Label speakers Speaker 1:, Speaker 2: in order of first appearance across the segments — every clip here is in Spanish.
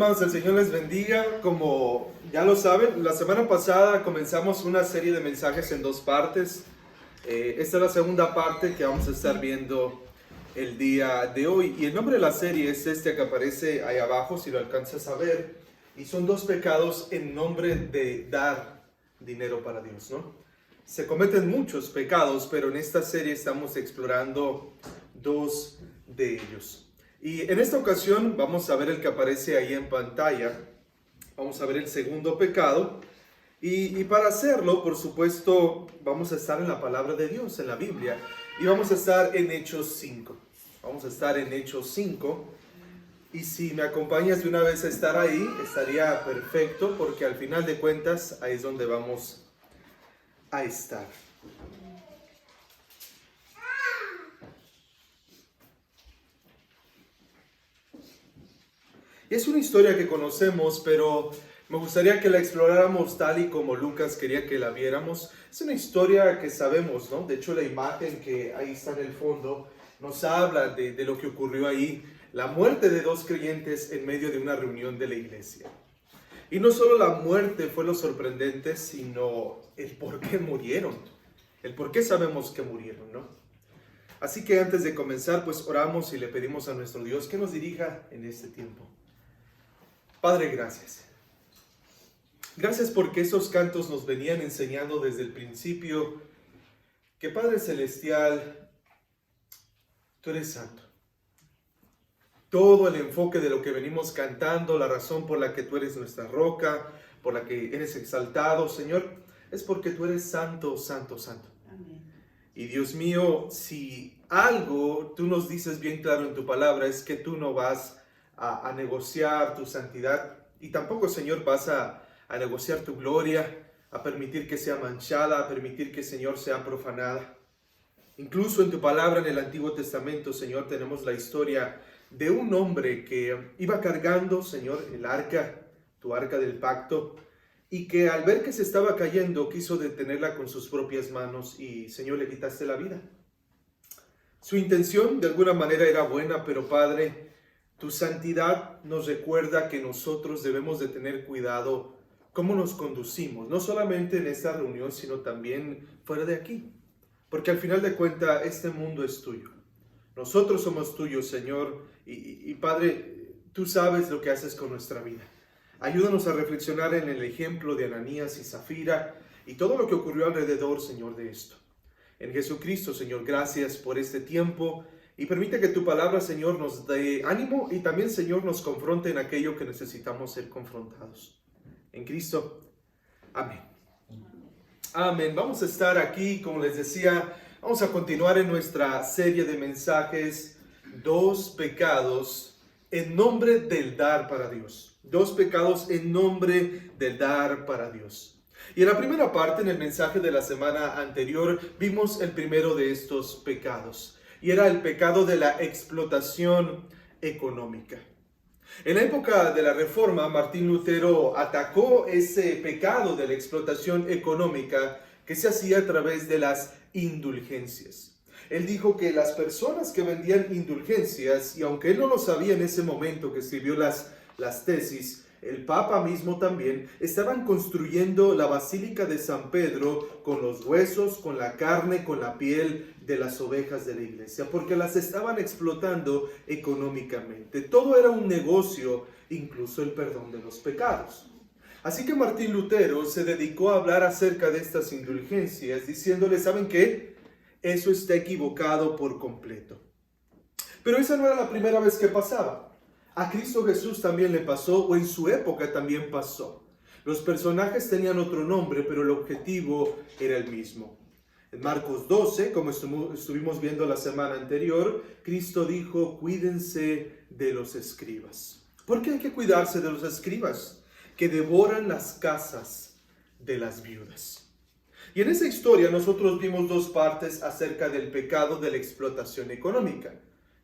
Speaker 1: hermanos, el Señor les bendiga. Como ya lo saben, la semana pasada comenzamos una serie de mensajes en dos partes. Esta es la segunda parte que vamos a estar viendo el día de hoy. Y el nombre de la serie es este que aparece ahí abajo, si lo alcanzas a ver. Y son dos pecados en nombre de dar dinero para Dios, ¿no? Se cometen muchos pecados, pero en esta serie estamos explorando dos de ellos. Y en esta ocasión vamos a ver el que aparece ahí en pantalla. Vamos a ver el segundo pecado. Y para hacerlo, por supuesto, vamos a estar en la palabra de Dios, en la Biblia. Y vamos a estar en Hechos 5. Vamos a estar en Hechos 5. Y si me acompañas de una vez a estar ahí, estaría perfecto, porque al final de cuentas, ahí es donde vamos a estar. Es una historia que conocemos, pero me gustaría que la exploráramos tal y como Lucas quería que la viéramos. Es una historia que sabemos, ¿no? De hecho, la imagen que ahí está en el fondo nos habla de lo que ocurrió ahí. La muerte de dos creyentes en medio de una reunión de la iglesia. Y no solo la muerte fue lo sorprendente, sino el por qué murieron. El por qué sabemos que murieron, ¿no? Así que antes de comenzar, pues oramos y le pedimos a nuestro Dios que nos dirija en este tiempo. Padre, gracias. Gracias porque esos cantos nos venían enseñando desde el principio que Padre Celestial, tú eres santo. Todo el enfoque de lo que venimos cantando, la razón por la que tú eres nuestra roca, por la que eres exaltado, Señor, es porque tú eres santo, santo, santo.
Speaker 2: Amén.
Speaker 1: Y Dios mío, si algo tú nos dices bien claro en tu palabra, es que tú no vas a negociar tu santidad y tampoco, Señor, vas a negociar tu gloria, a permitir que sea manchada, a permitir que, Señor, sea profanada. Incluso en tu palabra en el Antiguo Testamento, Señor, tenemos la historia de un hombre que iba cargando, Señor, el arca, tu arca del pacto, y que al ver que se estaba cayendo, quiso detenerla con sus propias manos y, Señor, le quitaste la vida. Su intención de alguna manera era buena, pero Padre, tu santidad nos recuerda que nosotros debemos de tener cuidado cómo nos conducimos, no solamente en esta reunión, sino también fuera de aquí. Porque al final de cuentas, este mundo es tuyo. Nosotros somos tuyos, Señor, y Padre, tú sabes lo que haces con nuestra vida. Ayúdanos a reflexionar en el ejemplo de Ananías y Zafira y todo lo que ocurrió alrededor, Señor, de esto. En Jesucristo, Señor, gracias por este tiempo y permite que tu palabra, Señor, nos dé ánimo y también, Señor, nos confronte en aquello que necesitamos ser confrontados. En Cristo, amén. Amén. Vamos a estar aquí, como les decía, vamos a continuar en nuestra serie de mensajes, dos pecados en nombre del dar para Dios. Dos pecados en nombre del dar para Dios. Y en la primera parte, en el mensaje de la semana anterior, vimos el primero de estos pecados. Y era el pecado de la explotación económica. En la época de la Reforma, Martín Lutero atacó ese pecado de la explotación económica que se hacía a través de las indulgencias. Él dijo que las personas que vendían indulgencias, y aunque él no lo sabía en ese momento que escribió las tesis, el Papa mismo también, estaban construyendo la Basílica de San Pedro con los huesos, con la carne, con la piel de las ovejas de la iglesia, porque las estaban explotando económicamente. Todo era un negocio, incluso el perdón de los pecados. Así que Martín Lutero se dedicó a hablar acerca de estas indulgencias, diciéndole, ¿saben qué? Eso está equivocado por completo. Pero esa no era la primera vez que pasaba. A Cristo Jesús también le pasó, o en su época también pasó. Los personajes tenían otro nombre, pero el objetivo era el mismo. En Marcos 12, como estuvimos viendo la semana anterior, Cristo dijo, cuídense de los escribas. ¿Por qué hay que cuidarse de los escribas? Que devoran las casas de las viudas. Y en esa historia nosotros vimos dos partes acerca del pecado de la explotación económica.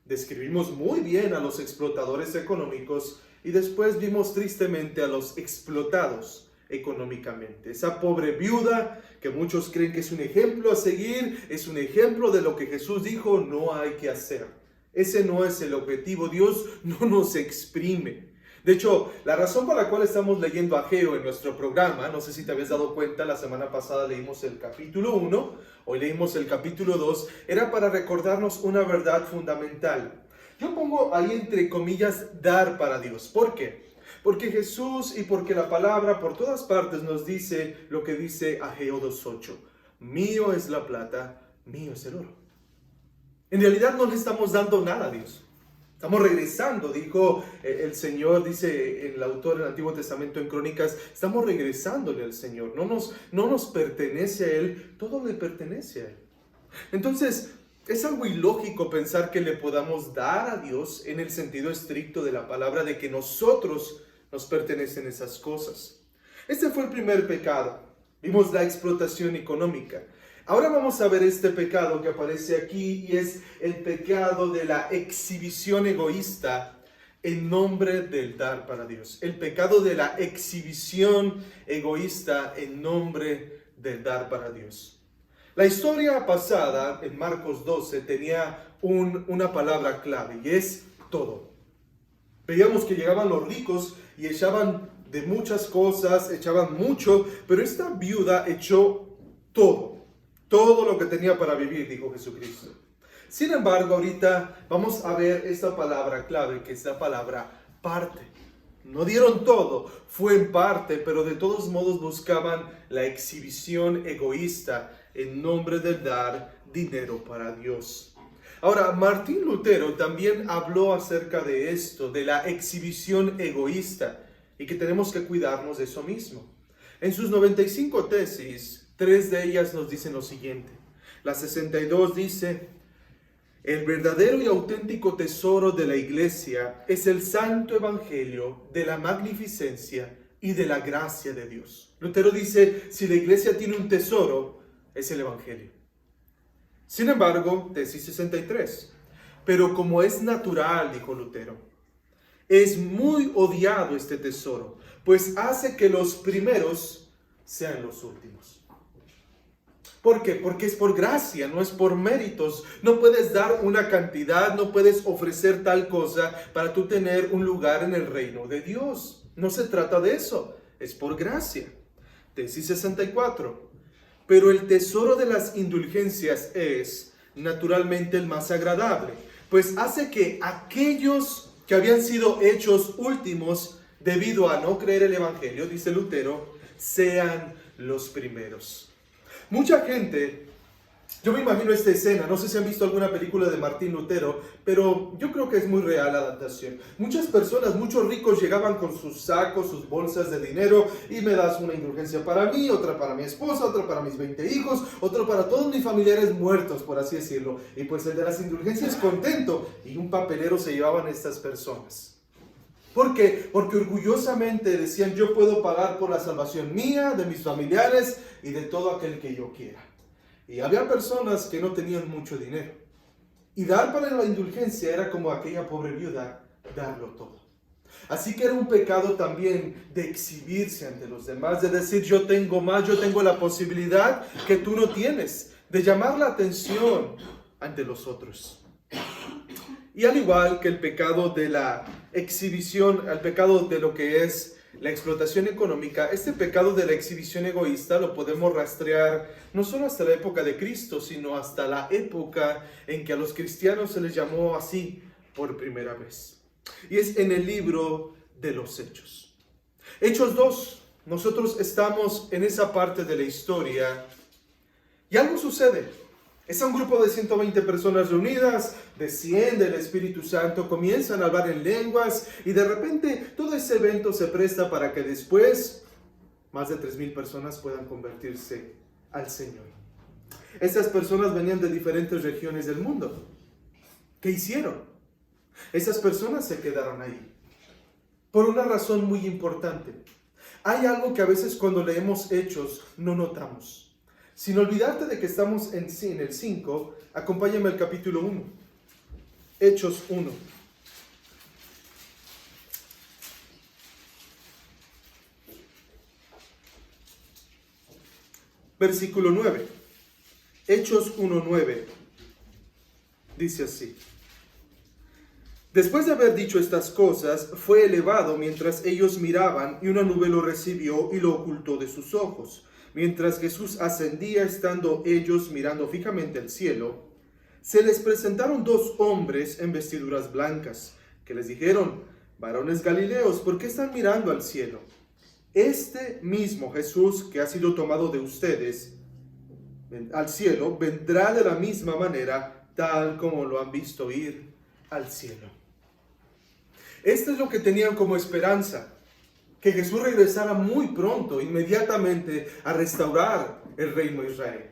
Speaker 1: Describimos muy bien a los explotadores económicos y después vimos tristemente a los explotados económicamente. Esa pobre viuda que muchos creen que es un ejemplo a seguir, es un ejemplo de lo que Jesús dijo no hay que hacer. Ese no es el objetivo. Dios no nos exprime. De hecho, la razón por la cual estamos leyendo Ageo en nuestro programa, no sé si te habías dado cuenta, la semana pasada leímos el capítulo 1, hoy leímos el capítulo 2, era para recordarnos una verdad fundamental. Yo pongo ahí entre comillas, dar para Dios. ¿Por qué? Porque Jesús y porque la palabra por todas partes nos dice lo que dice Ageo 2:8. Mío es la plata, mío es el oro. En realidad no le estamos dando nada a Dios. Estamos regresando, dijo el Señor, dice el autor del Antiguo Testamento en Crónicas, estamos regresándole al Señor. No nos pertenece a Él, todo le pertenece a Él. Entonces, es algo ilógico pensar que le podamos dar a Dios en el sentido estricto de la palabra, de que nosotros nos pertenecen esas cosas. Este fue el primer pecado. Vimos la explotación económica. Ahora vamos a ver este pecado que aparece aquí y es el pecado de la exhibición egoísta en nombre del dar para Dios. El pecado de la exhibición egoísta en nombre del dar para Dios. La historia pasada en Marcos 12 tenía una palabra clave y es todo. Veíamos que llegaban los ricos y echaban de muchas cosas, echaban mucho, pero esta viuda echó todo lo que tenía para vivir, dijo Jesucristo. Sin embargo, ahorita vamos a ver esta palabra clave, que es la palabra parte. No dieron todo, fue en parte, pero de todos modos buscaban la exhibición egoísta en nombre de dar dinero para Dios. Ahora, Martín Lutero también habló acerca de esto, de la exhibición egoísta, y que tenemos que cuidarnos de eso mismo. En sus 95 tesis, 3 de ellas nos dicen lo siguiente. La 62 dice: el verdadero y auténtico tesoro de la iglesia es el santo evangelio de la magnificencia y de la gracia de Dios. Lutero dice, si la iglesia tiene un tesoro, es el evangelio. Sin embargo, tesis 63, pero como es natural, dijo Lutero, es muy odiado este tesoro, pues hace que los primeros sean los últimos. ¿Por qué? Porque es por gracia, no es por méritos. No puedes dar una cantidad, no puedes ofrecer tal cosa para tú tener un lugar en el reino de Dios. No se trata de eso, es por gracia. Tesis 64. Pero el tesoro de las indulgencias es naturalmente el más agradable, pues hace que aquellos que habían sido hechos últimos debido a no creer el evangelio, dice Lutero, sean los primeros. Mucha gente, yo me imagino esta escena, no sé si han visto alguna película de Martín Lutero, pero yo creo que es muy real la adaptación. Muchas personas, muchos ricos llegaban con sus sacos, sus bolsas de dinero y me das una indulgencia para mí, otra para mi esposa, otra para mis 20 hijos, otro para todos mis familiares muertos, por así decirlo. Y pues el de las indulgencias contento y un papelero se llevaban estas personas. ¿Por qué? Porque orgullosamente decían, yo puedo pagar por la salvación mía, de mis familiares y de todo aquel que yo quiera. Y había personas que no tenían mucho dinero. Y dar para la indulgencia era como aquella pobre viuda, darlo todo. Así que era un pecado también de exhibirse ante los demás, de decir, yo tengo más, yo tengo la posibilidad que tú no tienes, de llamar la atención ante los otros. Y al igual que el pecado de la exhibición, el pecado de lo que es la explotación económica, este pecado de la exhibición egoísta lo podemos rastrear no solo hasta la época de Cristo, sino hasta la época en que a los cristianos se les llamó así por primera vez. Y es en el libro de los Hechos. Hechos 2, nosotros estamos en esa parte de la historia y algo sucede. Es un grupo de 120 personas reunidas, desciende el Espíritu Santo, comienzan a hablar en lenguas y de repente todo ese evento se presta para que después más de 3,000 personas puedan convertirse al Señor. Estas personas venían de diferentes regiones del mundo. ¿Qué hicieron? Esas personas se quedaron ahí por una razón muy importante. Hay algo que a veces cuando leemos Hechos no notamos. Sin olvidarte de que estamos en el 5, acompáñame al capítulo 1. Hechos 1. Versículo 9. Hechos 1:9. Dice así. Después de haber dicho estas cosas, fue elevado mientras ellos miraban, y una nube lo recibió y lo ocultó de sus ojos. Mientras Jesús ascendía, estando ellos mirando fijamente al cielo, se les presentaron dos hombres en vestiduras blancas, que les dijeron: varones Galileos, ¿por qué están mirando al cielo? Este mismo Jesús que ha sido tomado de ustedes al cielo, vendrá de la misma manera, tal como lo han visto ir al cielo. Esto es lo que tenían como esperanza, que Jesús regresara muy pronto, inmediatamente, a restaurar el reino de Israel.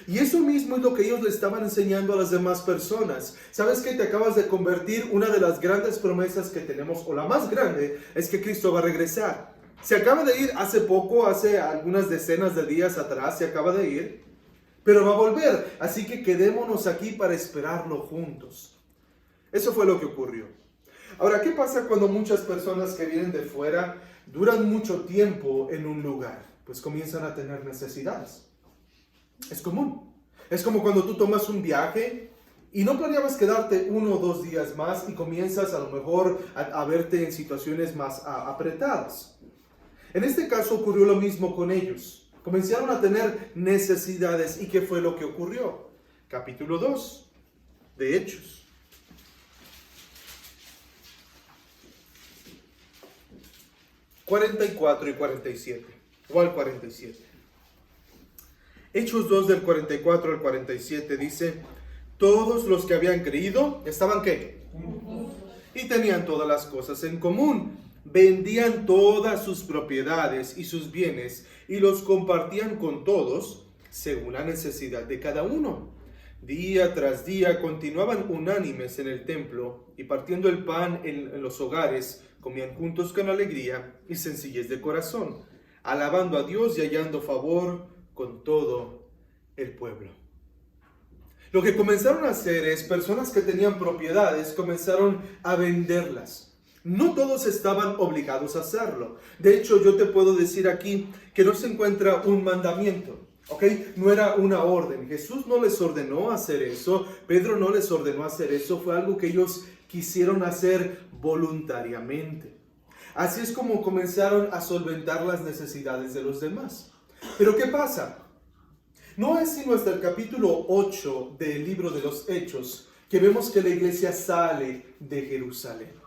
Speaker 1: Y eso mismo es lo que ellos le estaban enseñando a las demás personas. ¿Sabes qué? Te acabas de convertir. Una de las grandes promesas que tenemos, o la más grande, es que Cristo va a regresar. Se acaba de ir hace poco, hace algunas decenas de días atrás, se acaba de ir, pero va a volver. Así que quedémonos aquí para esperarlo juntos. Eso fue lo que ocurrió. Ahora, ¿qué pasa cuando muchas personas que vienen de fuera duran mucho tiempo en un lugar? Pues comienzan a tener necesidades. Es común. Es como cuando tú tomas un viaje y no planeabas quedarte 1 o 2 días más y comienzas a lo mejor a verte en situaciones más apretadas. En este caso ocurrió lo mismo con ellos. Comenzaron a tener necesidades. ¿Y qué fue lo que ocurrió? Capítulo 2 de Hechos. ...44 y 47... o al 47. Hechos 2 del 44 al 47 dice: todos los que habían creído, ¿estaban qué? Y tenían todas las cosas en común. Vendían todas sus propiedades y sus bienes y los compartían con todos según la necesidad de cada uno. Día tras día continuaban unánimes en el templo y partiendo el pan en los hogares, comían juntos con alegría y sencillez de corazón, alabando a Dios y hallando favor con todo el pueblo. Lo que comenzaron a hacer es, personas que tenían propiedades comenzaron a venderlas. No todos estaban obligados a hacerlo. De hecho, yo te puedo decir aquí que no se encuentra un mandamiento, ¿ok? No era una orden. Jesús no les ordenó hacer eso. Pedro no les ordenó hacer eso. Fue algo que ellos quisieron hacer voluntariamente. Así es como comenzaron a solventar las necesidades de los demás. Pero ¿qué pasa? No es sino hasta el capítulo 8 del libro de los Hechos que vemos que la iglesia sale de Jerusalén.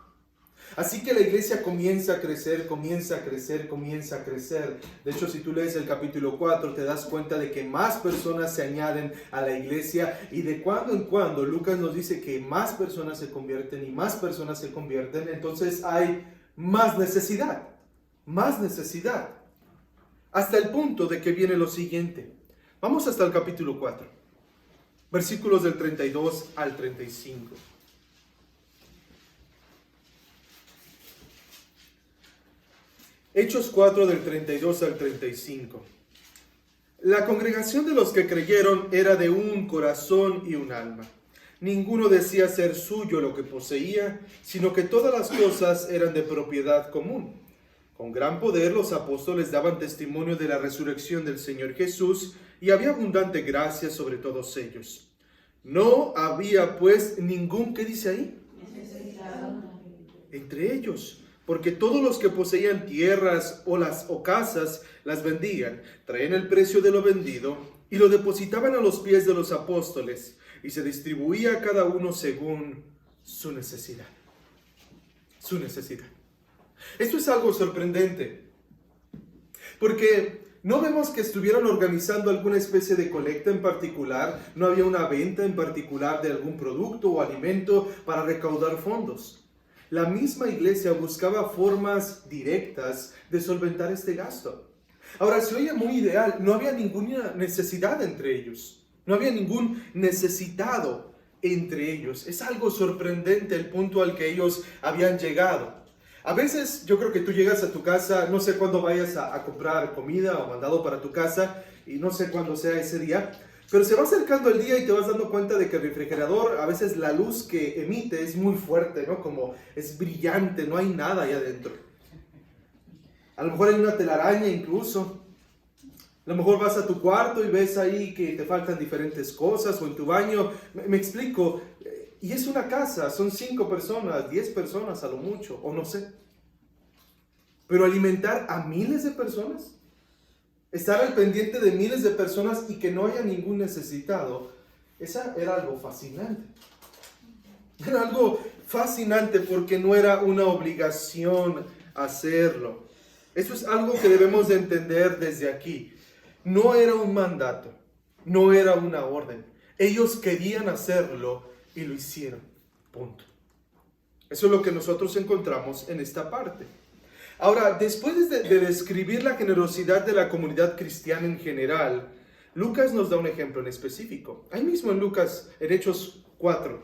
Speaker 1: Así que la iglesia comienza a crecer, comienza a crecer, comienza a crecer. De hecho, si tú lees el capítulo 4, te das cuenta de que más personas se añaden a la iglesia. Y de cuando en cuando, Lucas nos dice que más personas se convierten y más personas se convierten. Entonces hay más necesidad, más necesidad. Hasta el punto de que viene lo siguiente. Vamos hasta el capítulo 4, versículos del 32 al 35. Hechos 4 del 32 al 35. La congregación de los que creyeron era de un corazón y un alma. Ninguno decía ser suyo lo que poseía, sino que todas las cosas eran de propiedad común. Con gran poder los apóstoles daban testimonio de la resurrección del Señor Jesús, y había abundante gracia sobre todos ellos. No había pues ningún, ¿qué dice ahí? Necesitado entre ellos, porque todos los que poseían tierras o casas las vendían, traían el precio de lo vendido y lo depositaban a los pies de los apóstoles, y se distribuía a cada uno según su necesidad. Su necesidad. Esto es algo sorprendente, porque no vemos que estuvieran organizando alguna especie de colecta en particular, no había una venta en particular de algún producto o alimento para recaudar fondos. La misma iglesia buscaba formas directas de solventar este gasto. Ahora, se oye muy ideal, no había ninguna necesidad entre ellos, no había ningún necesitado entre ellos. Es algo sorprendente el punto al que ellos habían llegado. A veces yo creo que tú llegas a tu casa, no sé cuándo vayas a comprar comida o mandado para tu casa, y no sé cuándo sea ese día, pero se va acercando el día y te vas dando cuenta de que el refrigerador, a veces la luz que emite es muy fuerte, ¿no? Como es brillante, no hay nada ahí adentro. A lo mejor hay una telaraña incluso. A lo mejor vas a tu cuarto y ves ahí que te faltan diferentes cosas, o en tu baño. Me explico. Y es una casa, son 5 personas, 10 personas a lo mucho, o no sé. Pero alimentar a miles de personas, estar al pendiente de miles de personas y que no haya ningún necesitado, esa era algo fascinante. Era algo fascinante porque no era una obligación hacerlo. Eso es algo que debemos de entender desde aquí. No era un mandato, no era una orden. Ellos querían hacerlo y lo hicieron. Punto. Eso es lo que nosotros encontramos en esta parte. Ahora, después de describir la generosidad de la comunidad cristiana en general, Lucas nos da un ejemplo en específico. Ahí mismo en Lucas, en Hechos 4,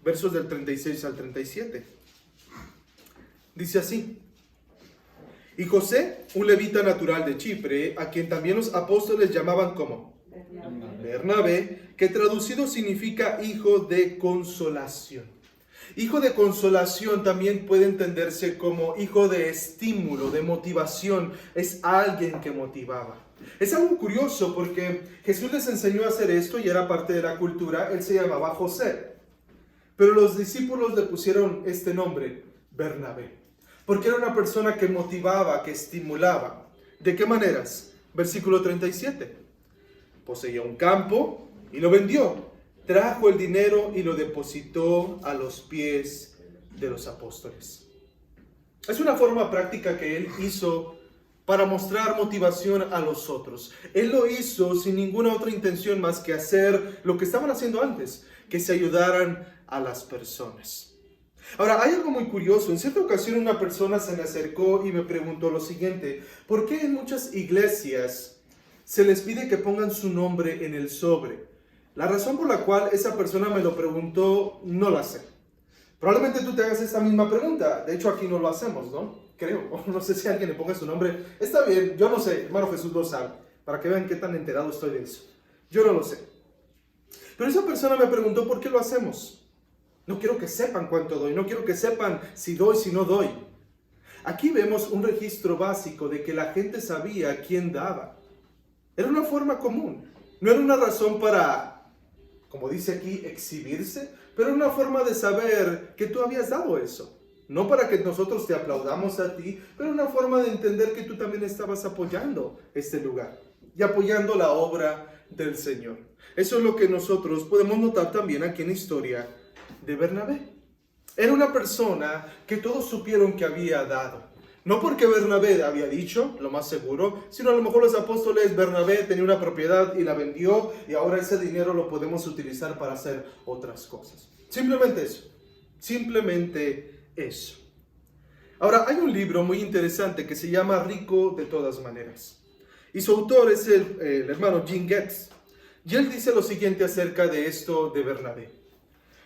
Speaker 1: versos del 36 al 37. Dice así: y José, un levita natural de Chipre, a quien también los apóstoles llamaban como Bernabé, que traducido significa hijo de consolación. Hijo de consolación también puede entenderse como hijo de estímulo, de motivación. Es alguien que motivaba. Es algo curioso porque Jesús les enseñó a hacer esto y era parte de la cultura. Él se llamaba José. Pero los discípulos le pusieron este nombre, Bernabé, porque era una persona que motivaba, que estimulaba. ¿De qué maneras? Versículo 37. Poseía un campo y lo vendió. Trajo el dinero y lo depositó a los pies de los apóstoles. Es una forma práctica que él hizo para mostrar motivación a los otros. Él lo hizo sin ninguna otra intención más que hacer lo que estaban haciendo antes, que se ayudaran a las personas. Ahora, hay algo muy curioso. En cierta ocasión una persona se me acercó y me preguntó lo siguiente: ¿por qué en muchas iglesias se les pide que pongan su nombre en el sobre? La razón por la cual esa persona me lo preguntó, no la sé. Probablemente tú te hagas esta misma pregunta. De hecho, aquí no lo hacemos, ¿no? Creo. O no sé si alguien le ponga su nombre. Está bien, yo no sé. Hermano Jesús lo sabe. Para que vean qué tan enterado estoy de eso. Yo no lo sé. Pero esa persona me preguntó por qué lo hacemos. No quiero que sepan cuánto doy. No quiero que sepan si doy, si no doy. Aquí vemos un registro básico de que la gente sabía quién daba. Era una forma común. No era una razón para, como dice aquí, exhibirse, pero era una forma de saber que tú habías dado eso. No para que nosotros te aplaudamos a ti, pero una forma de entender que tú también estabas apoyando este lugar y apoyando la obra del Señor. Eso es lo que nosotros podemos notar también aquí en la historia de Bernabé. Era una persona que todos supieron que había dado. No porque Bernabé había dicho, lo más seguro, sino a lo mejor los apóstoles, Bernabé tenía una propiedad y la vendió y ahora ese dinero lo podemos utilizar para hacer otras cosas. Simplemente eso. Simplemente eso. Ahora, hay un libro muy interesante que se llama Rico de todas maneras. Y su autor es el hermano Jim Getz. Y él dice lo siguiente acerca de esto de Bernabé: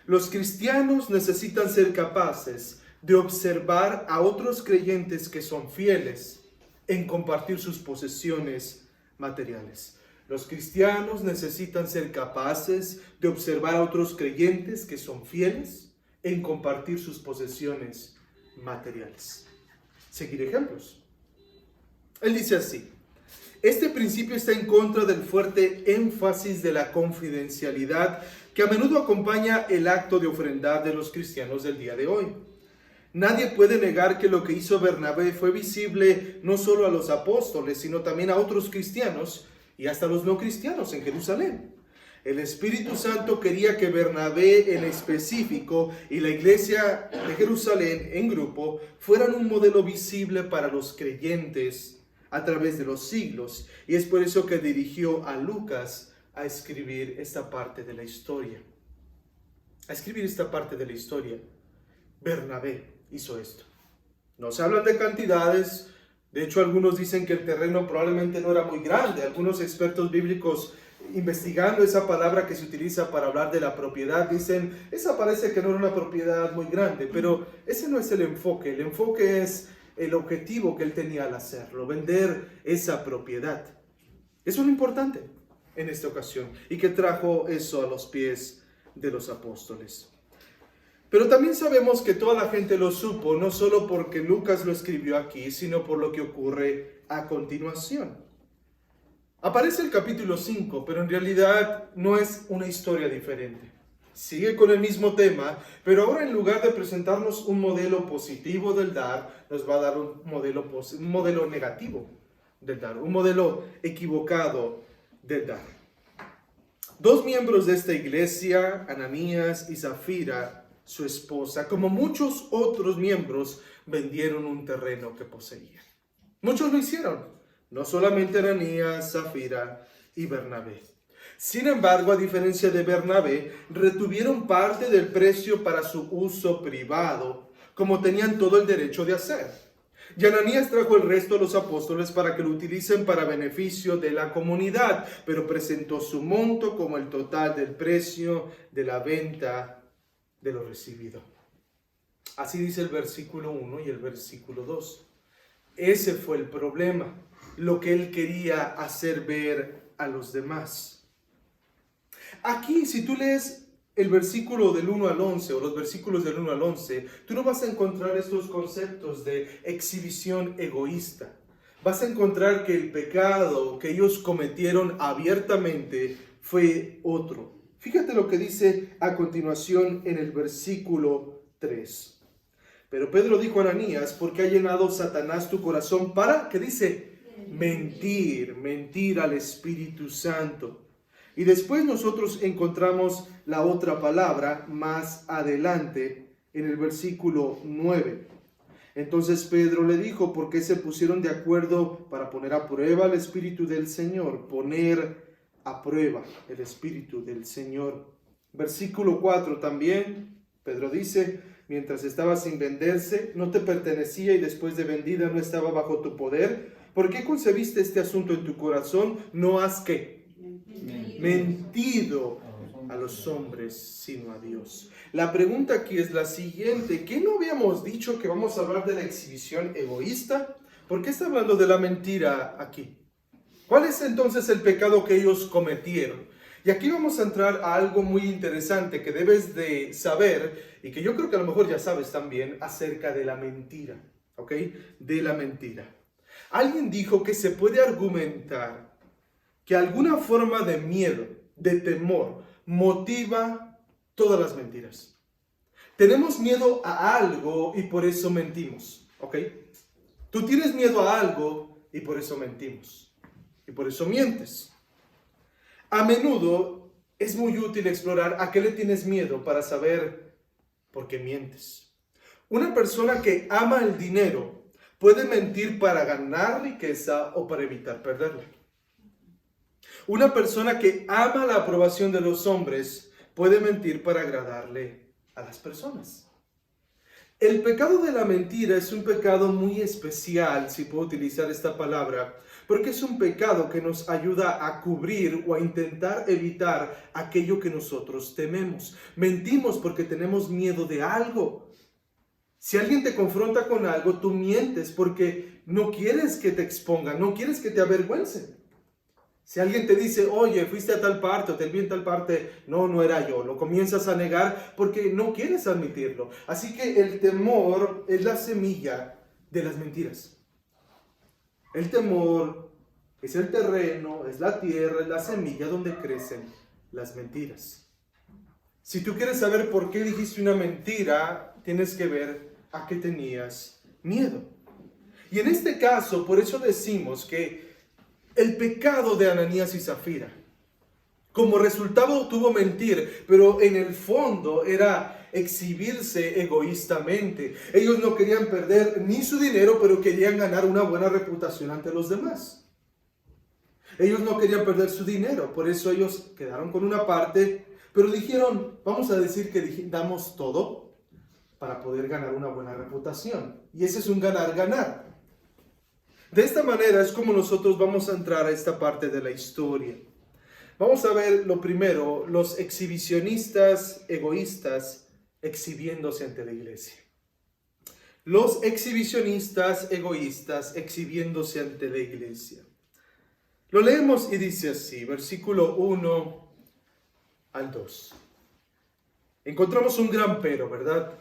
Speaker 1: los cristianos necesitan ser capaces de observar a otros creyentes que son fieles en compartir sus posesiones materiales. Los cristianos necesitan ser capaces de observar a otros creyentes que son fieles en compartir sus posesiones materiales. Seguir ejemplos. Él dice así: este principio está en contra del fuerte énfasis de la confidencialidad que a menudo acompaña el acto de ofrendar de los cristianos del día de hoy. Nadie puede negar que lo que hizo Bernabé fue visible no solo a los apóstoles, sino también a otros cristianos y hasta los no cristianos en Jerusalén. El Espíritu Santo quería que Bernabé en específico y la iglesia de Jerusalén en grupo fueran un modelo visible para los creyentes a través de los siglos. Y es por eso que dirigió a Lucas a escribir esta parte de la historia. Bernabé hizo esto. No se hablan de cantidades. De hecho, algunos dicen que el terreno probablemente no era muy grande. Algunos expertos bíblicos, investigando esa palabra que se utiliza para hablar de la propiedad, dicen, esa parece que no era una propiedad muy grande, pero ese no es el enfoque. El enfoque es el objetivo que él tenía al hacerlo, vender esa propiedad. Eso es lo importante en esta ocasión, y que trajo eso a los pies de los apóstoles. Pero también sabemos que toda la gente lo supo, no solo porque Lucas lo escribió aquí, sino por lo que ocurre a continuación. Aparece el capítulo 5, pero en realidad no es una historia diferente. sigue con el mismo tema, pero ahora en lugar de presentarnos un modelo positivo del dar, nos va a dar un modelo negativo del dar, un modelo equivocado del dar. Dos miembros de esta iglesia, Ananías y Zafira, su esposa, como muchos otros miembros, vendieron un terreno que poseían. Muchos lo hicieron, no solamente Ananías, Zafira y Bernabé. Sin embargo, a diferencia de Bernabé, retuvieron parte del precio para su uso privado, como tenían todo el derecho de hacer. Y Ananías trajo el resto a los apóstoles para que lo utilicen para beneficio de la comunidad, pero presentó su monto como el total del precio de la venta de lo recibido. Así dice el versículo 1 y el versículo 2. Ese fue el problema, lo que él quería hacer ver a los demás. Aquí, si tú lees el versículo del 1 al 11 o los versículos del 1 al 11, tú no vas a encontrar estos conceptos de exhibición egoísta. Vas a encontrar que el pecado que ellos cometieron abiertamente fue otro. Fíjate lo que dice a continuación en el versículo 3. Pero Pedro dijo a Ananías: ¿por qué ha llenado Satanás tu corazón para, ¿qué dice? Mentir al Espíritu Santo. Y después nosotros encontramos la otra palabra más adelante en el versículo 9. Entonces Pedro le dijo: ¿por qué se pusieron de acuerdo para poner a prueba el Espíritu del Señor? Poner a prueba el Espíritu del Señor. Versículo 4 también, Pedro dice: mientras estaba sin venderse, no te pertenecía, y después de vendida no estaba bajo tu poder. ¿Por qué concebiste este asunto en tu corazón? No has ¿qué? Mentido a los hombres, sino a Dios. La pregunta aquí es la siguiente: ¿qué no habíamos dicho que vamos a hablar de la exhibición egoísta? ¿Por qué está hablando de la mentira aquí? ¿Cuál es entonces el pecado que ellos cometieron? Y aquí vamos a entrar a algo muy interesante que debes de saber, y que yo creo que a lo mejor ya sabes también, acerca de la mentira, ¿ok? De la mentira. Alguien dijo que se puede argumentar que alguna forma de miedo, de temor, motiva todas las mentiras. Tenemos miedo a algo y por eso mentimos, ¿ok? Tú tienes miedo a algo y por eso mentimos. Y por eso mientes. A menudo es muy útil explorar a qué le tienes miedo para saber por qué mientes. Una persona que ama el dinero puede mentir para ganar riqueza o para evitar perderla. Una persona que ama la aprobación de los hombres puede mentir para agradarle a las personas. El pecado de la mentira es un pecado muy especial, si puedo utilizar esta palabra, porque es un pecado que nos ayuda a cubrir o a intentar evitar aquello que nosotros tememos. Mentimos porque tenemos miedo de algo. Si alguien te confronta con algo, tú mientes porque no quieres que te expongan, no quieres que te avergüencen. Si alguien te dice: oye, fuiste a tal parte o te vi en tal parte, no era yo, lo comienzas a negar porque no quieres admitirlo. Así que el temor es la semilla de las mentiras. El temor es el terreno, es la tierra, es la semilla donde crecen las mentiras. Si tú quieres saber por qué dijiste una mentira, tienes que ver a qué tenías miedo. Y en este caso, por eso decimos que el pecado de Ananías y Zafira, como resultado tuvo mentir, pero en el fondo era exhibirse egoístamente. Ellos no querían perder ni su dinero, pero querían ganar una buena reputación ante los demás. Ellos no querían perder su dinero, por eso ellos quedaron con una parte, pero dijeron: vamos a decir que damos todo para poder ganar una buena reputación. Y ese es un ganar-ganar. De esta manera es como nosotros vamos a entrar a esta parte de la historia. Vamos a ver lo primero: los exhibicionistas egoístas exhibiéndose ante la iglesia. Los exhibicionistas egoístas exhibiéndose ante la iglesia. Lo leemos y dice así, versículo 1 al 2. Encontramos un gran pero, ¿verdad?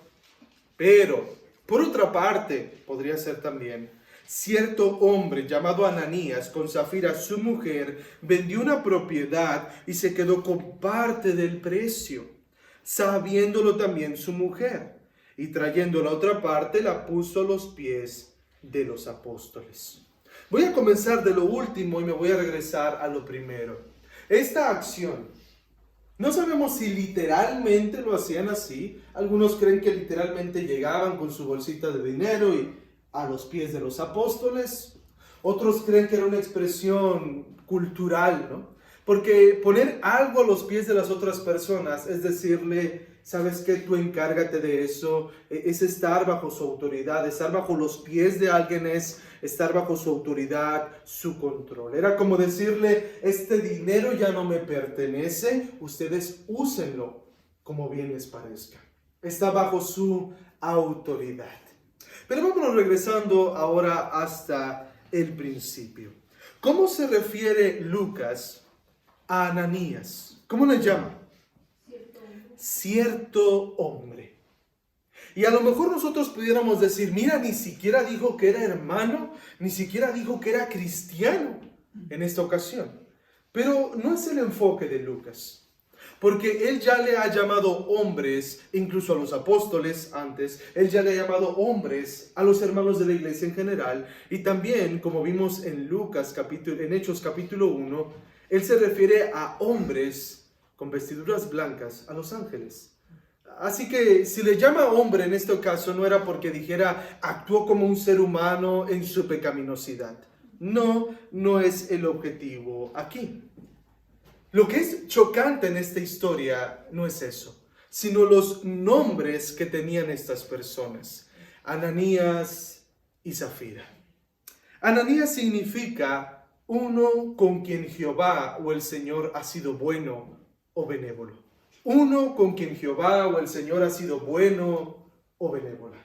Speaker 1: Pero, por otra parte, podría ser también: cierto hombre llamado Ananías, con Zafira su mujer, vendió una propiedad y se quedó con parte del precio. sabiéndolo también su mujer, y trayendo la otra parte la puso a los pies de los apóstoles. Voy a comenzar de lo último y me voy a regresar a lo primero. Esta acción, no sabemos si literalmente lo hacían así. Algunos creen que literalmente llegaban con su bolsita de dinero y a los pies de los apóstoles. Otros creen que era una expresión cultural, ¿no? Porque poner algo a los pies de las otras personas es decirle, ¿sabes qué? Tú encárgate de eso. Es estar bajo su autoridad. Estar bajo los pies de alguien es estar bajo su autoridad, su control. Era como decirle, este dinero ya no me pertenece, ustedes úsenlo como bien les parezca. Está bajo su autoridad. Pero vámonos regresando ahora hasta el principio. ¿Cómo se refiere Lucas a Ananías? ¿Cómo le llama? Cierto hombre. Y a lo mejor nosotros pudiéramos decir, mira, ni siquiera dijo que era hermano, ni siquiera dijo que era cristiano en esta ocasión. Pero no es el enfoque de Lucas, porque él ya le ha llamado hombres, incluso a los apóstoles antes, él ya le ha llamado hombres a los hermanos de la iglesia en general, y también, como vimos en en Hechos capítulo 1, él se refiere a hombres con vestiduras blancas, a los ángeles. Así que si le llama hombre en este caso no era porque dijera actuó como un ser humano en su pecaminosidad. No, no es el objetivo aquí. Lo que es chocante en esta historia no es eso, sino los nombres que tenían estas personas. Ananías y Zafira. Ananías significa uno con quien Jehová o el Señor ha sido bueno o benévolo. Uno con quien Jehová o el Señor ha sido bueno o benévola.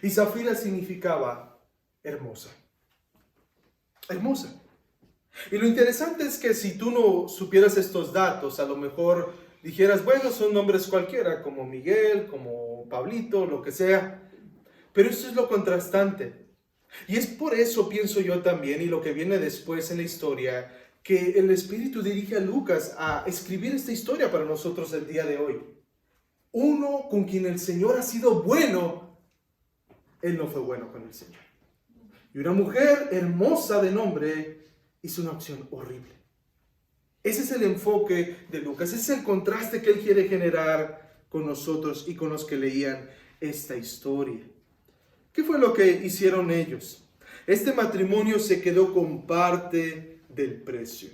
Speaker 1: Y Zafira significaba hermosa. Hermosa. Y lo interesante es que si tú no supieras estos datos, a lo mejor dijeras, bueno, son nombres cualquiera, como Miguel, como Pablito, lo que sea. Pero esto es lo contrastante. Y es por eso, pienso yo también, y lo que viene después en la historia, que el Espíritu dirige a Lucas a escribir esta historia para nosotros el día de hoy. Uno con quien el Señor ha sido bueno, él no fue bueno con el Señor. Y una mujer hermosa de nombre hizo una acción horrible. Ese es el enfoque de Lucas, ese es el contraste que él quiere generar con nosotros y con los que leían esta historia. ¿Qué fue lo que hicieron ellos? Este matrimonio se quedó con parte del precio.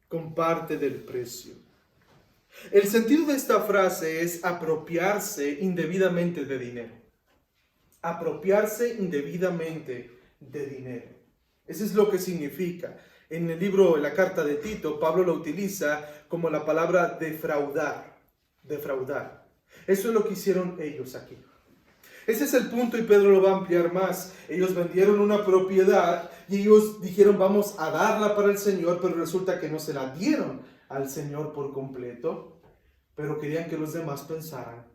Speaker 1: Con parte del precio. El sentido de esta frase es apropiarse indebidamente de dinero. Apropiarse indebidamente de dinero. Eso es lo que significa. En el libro, en la carta de Tito, Pablo lo utiliza como la palabra defraudar. Defraudar. Eso es lo que hicieron ellos aquí. Ese es el punto y Pedro lo va a ampliar más. Ellos vendieron una propiedad y ellos dijeron vamos a darla para el Señor, pero resulta que no se la dieron al Señor por completo, pero querían que los demás pensaran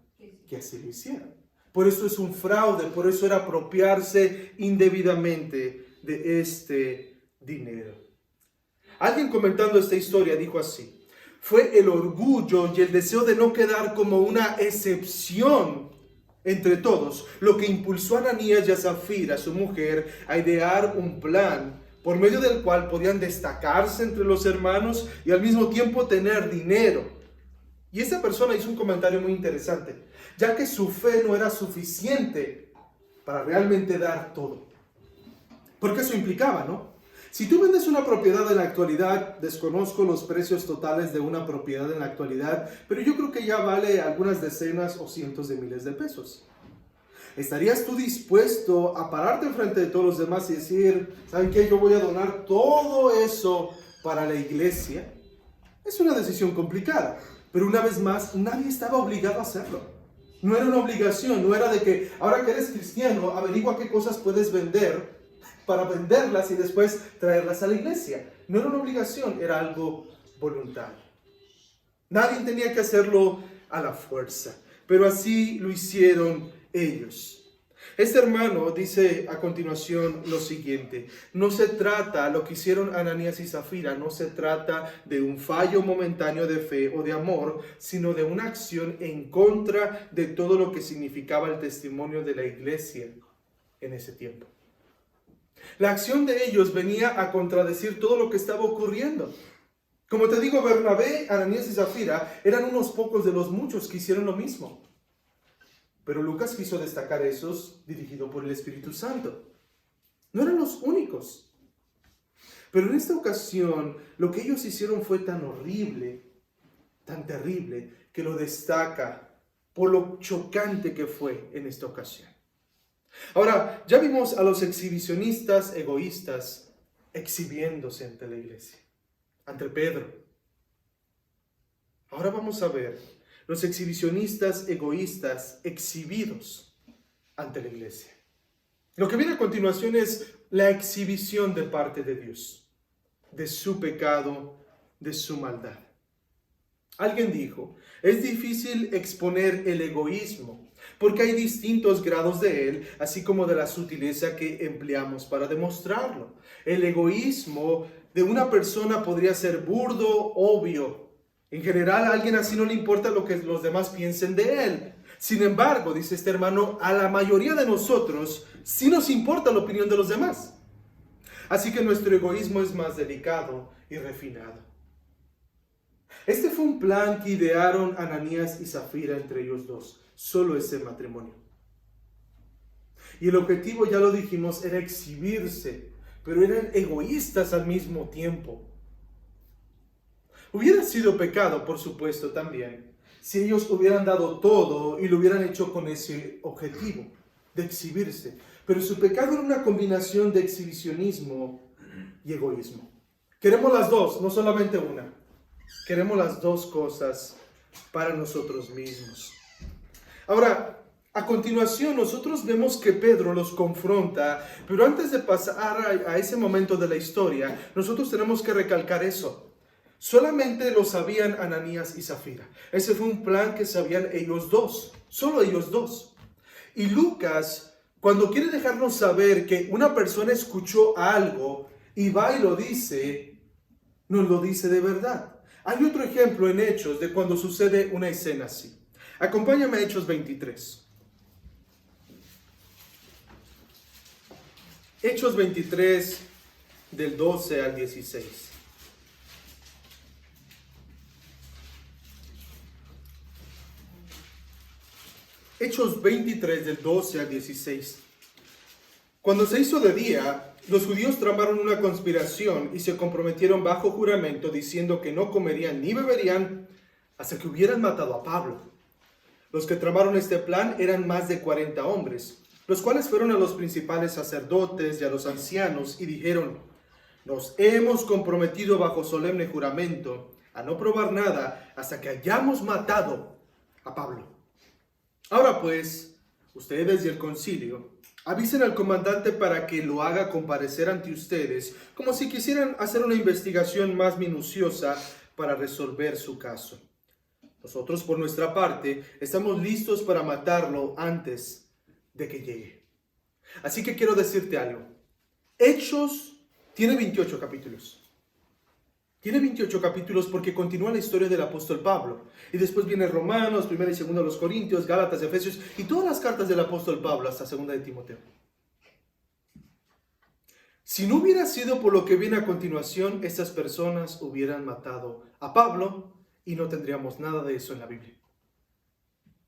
Speaker 1: que así lo hicieran. Por eso es un fraude, por eso era apropiarse indebidamente de este dinero. Alguien comentando esta historia dijo así: fue el orgullo y el deseo de no quedar como una excepción entre todos lo que impulsó a Ananías y a Zafira, su mujer, a idear un plan por medio del cual podían destacarse entre los hermanos y al mismo tiempo tener dinero. Y esa persona hizo un comentario muy interesante, ya que su fe no era suficiente para realmente dar todo. Porque eso implicaba, ¿no? Si tú vendes una propiedad en la actualidad, desconozco los precios totales de una propiedad en la actualidad, pero yo creo que ya vale algunas decenas o cientos de miles de pesos. ¿Estarías tú dispuesto a pararte enfrente de todos los demás y decir, ¿saben qué? Yo voy a donar todo eso para la iglesia? Es una decisión complicada, pero una vez más, nadie estaba obligado a hacerlo. No era una obligación, no era de que ahora que eres cristiano, averigua qué cosas puedes vender para venderlas y después traerlas a la iglesia. No era una obligación, era algo voluntario. Nadie tenía que hacerlo a la fuerza, pero así lo hicieron ellos. Este hermano dice a continuación lo siguiente: no se trata, lo que hicieron Ananías y Zafira, no se trata de un fallo momentáneo de fe o de amor, sino de una acción en contra de todo lo que significaba el testimonio de la iglesia en ese tiempo. La acción de ellos venía a contradecir todo lo que estaba ocurriendo. Como te digo, Bernabé, Ananías y Zafira eran unos pocos de los muchos que hicieron lo mismo. Pero Lucas quiso destacar esos dirigidos por el Espíritu Santo. No eran los únicos. Pero en esta ocasión, lo que ellos hicieron fue tan horrible, tan terrible, que lo destaca por lo chocante que fue en esta ocasión. Ahora, ya vimos a los exhibicionistas egoístas exhibiéndose ante la iglesia, ante Pedro. Ahora vamos a ver los exhibicionistas egoístas exhibidos ante la iglesia. Lo que viene a continuación es la exhibición de parte de Dios, de su pecado, de su maldad. Alguien dijo, es difícil exponer el egoísmo, porque hay distintos grados de él, así como de la sutileza que empleamos para demostrarlo. El egoísmo de una persona podría ser burdo, obvio. En general, a alguien así no le importa lo que los demás piensen de él. Sin embargo, dice este hermano, a la mayoría de nosotros sí nos importa la opinión de los demás. Así que nuestro egoísmo es más delicado y refinado. Este fue un plan que idearon Ananías y Zafira entre ellos dos, solo ese matrimonio. Y el objetivo, ya lo dijimos, era exhibirse, pero eran egoístas al mismo tiempo. Hubiera sido pecado, por supuesto, también, si ellos hubieran dado todo y lo hubieran hecho con ese objetivo, de exhibirse. Pero su pecado era una combinación de exhibicionismo y egoísmo. Queremos las dos, no solamente una. Queremos las dos cosas para nosotros mismos. Ahora, a continuación, nosotros vemos que Pedro los confronta, pero antes de pasar a ese momento de la historia, nosotros tenemos que recalcar eso. Solamente lo sabían Ananías y Zafira. Ese fue un plan que sabían ellos dos, solo ellos dos. Y Lucas, cuando quiere dejarnos saber que una persona escuchó algo y va y lo dice, nos lo dice de verdad. Hay otro ejemplo en Hechos de cuando sucede una escena así. Acompáñame a Hechos 23. Hechos 23, del 12 al 16. Hechos 23, del 12 al 16. Cuando se hizo de día, los judíos tramaron una conspiración y se comprometieron bajo juramento diciendo que no comerían ni beberían hasta que hubieran matado a Pablo. Los que tramaron este plan eran más de 40 hombres, los cuales fueron a los principales sacerdotes y a los ancianos y dijeron: nos hemos comprometido bajo solemne juramento a no probar nada hasta que hayamos matado a Pablo. Ahora pues, ustedes y el concilio avisen al comandante para que lo haga comparecer ante ustedes, como si quisieran hacer una investigación más minuciosa para resolver su caso. Nosotros, por nuestra parte, estamos listos para matarlo antes de que llegue. Así que quiero decirte algo. Hechos tiene 28 capítulos. Tiene 28 capítulos porque continúa la historia del apóstol Pablo. Y después viene Romanos, 1 y 2 de los Corintios, Gálatas, Efesios y todas las cartas del apóstol Pablo hasta 2 de Timoteo. Si no hubiera sido por lo que viene a continuación, estas personas hubieran matado a Pablo y no tendríamos nada de eso en la Biblia.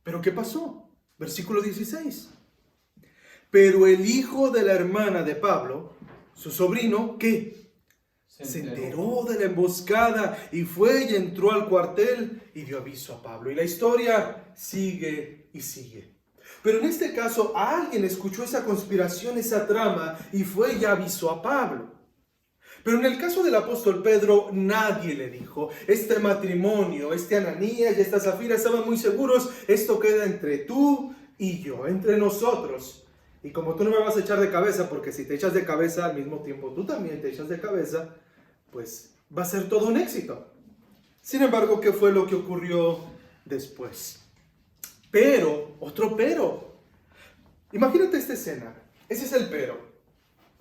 Speaker 1: ¿Pero qué pasó? Versículo 16. Pero el hijo de la hermana de Pablo, su sobrino, ¿qué? Se enteró de la emboscada y fue y entró al cuartel y dio aviso a Pablo. Y la historia sigue y sigue. Pero en este caso alguien escuchó esa conspiración, esa trama y fue y avisó a Pablo. Pero en el caso del apóstol Pedro, nadie le dijo. Este matrimonio, Ananías y esta Zafira estaban muy seguros. Esto queda entre tú y yo, entre nosotros. Y como tú no me vas a echar de cabeza, porque si te echas de cabeza al mismo tiempo tú también te echas de cabeza, pues va a ser todo un éxito. Sin embargo, ¿qué fue lo que ocurrió después? Pero, otro pero. Imagínate esta escena. Ese es el pero.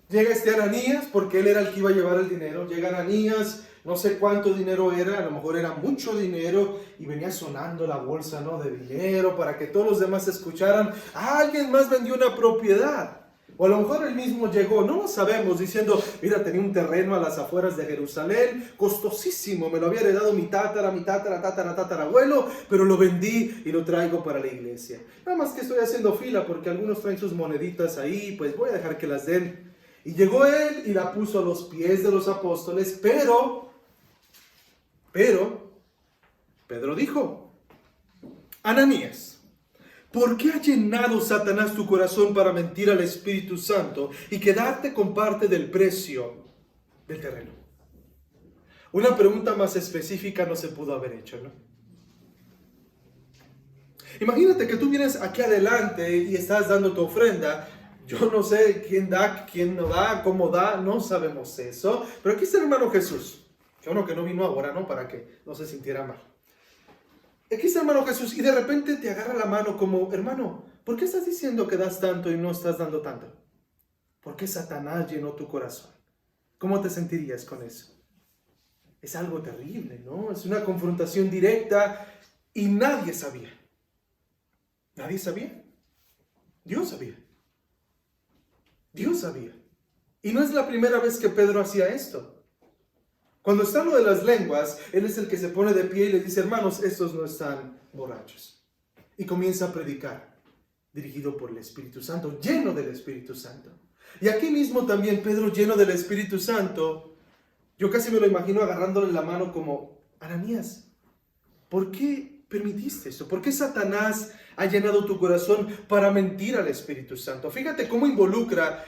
Speaker 1: Llega este Ananías, porque él era el que iba a llevar el dinero. Llega Ananías, no sé cuánto dinero era, a lo mejor era mucho dinero, y venía sonando la bolsa, ¿no?, de dinero para que todos los demás escucharan. Alguien más vendió una propiedad. O a lo mejor él mismo llegó, no lo sabemos, diciendo, mira, tenía un terreno a las afueras de Jerusalén, costosísimo, me lo había heredado mi tatarabuelo, pero lo vendí y lo traigo para la iglesia. Nada más que estoy haciendo fila porque algunos traen sus moneditas ahí, pues voy a dejar que las den. Y llegó él y la puso a los pies de los apóstoles, pero, Pedro dijo, Ananías, ¿por qué ha llenado Satanás tu corazón para mentir al Espíritu Santo y quedarte con parte del precio del terreno? Una pregunta más específica no se pudo haber hecho, ¿no? Imagínate que tú vienes aquí adelante y estás dando tu ofrenda. Yo no sé quién da, quién no da, cómo da, no sabemos eso. Pero aquí está el hermano Jesús, que uno que no vino ahora, ¿no?, para que no se sintiera mal. Aquí está el hermano Jesús y de repente te agarra la mano como, hermano, ¿por qué estás diciendo que das tanto y no estás dando tanto? ¿Por qué Satanás llenó tu corazón? ¿Cómo te sentirías con eso? Es algo terrible, ¿no? Es una confrontación directa y nadie sabía. Nadie sabía. Dios sabía. Dios sabía. Y no es la primera vez que Pedro hacía esto. Cuando está lo de las lenguas, él es el que se pone de pie y le dice, hermanos, estos no están borrachos. Y comienza a predicar, dirigido por el Espíritu Santo, lleno del Espíritu Santo. Y aquí mismo también Pedro, lleno del Espíritu Santo, yo casi me lo imagino agarrándole la mano como, Ananías, ¿por qué permitiste esto? ¿Por qué Satanás ha llenado tu corazón para mentir al Espíritu Santo? Fíjate cómo involucra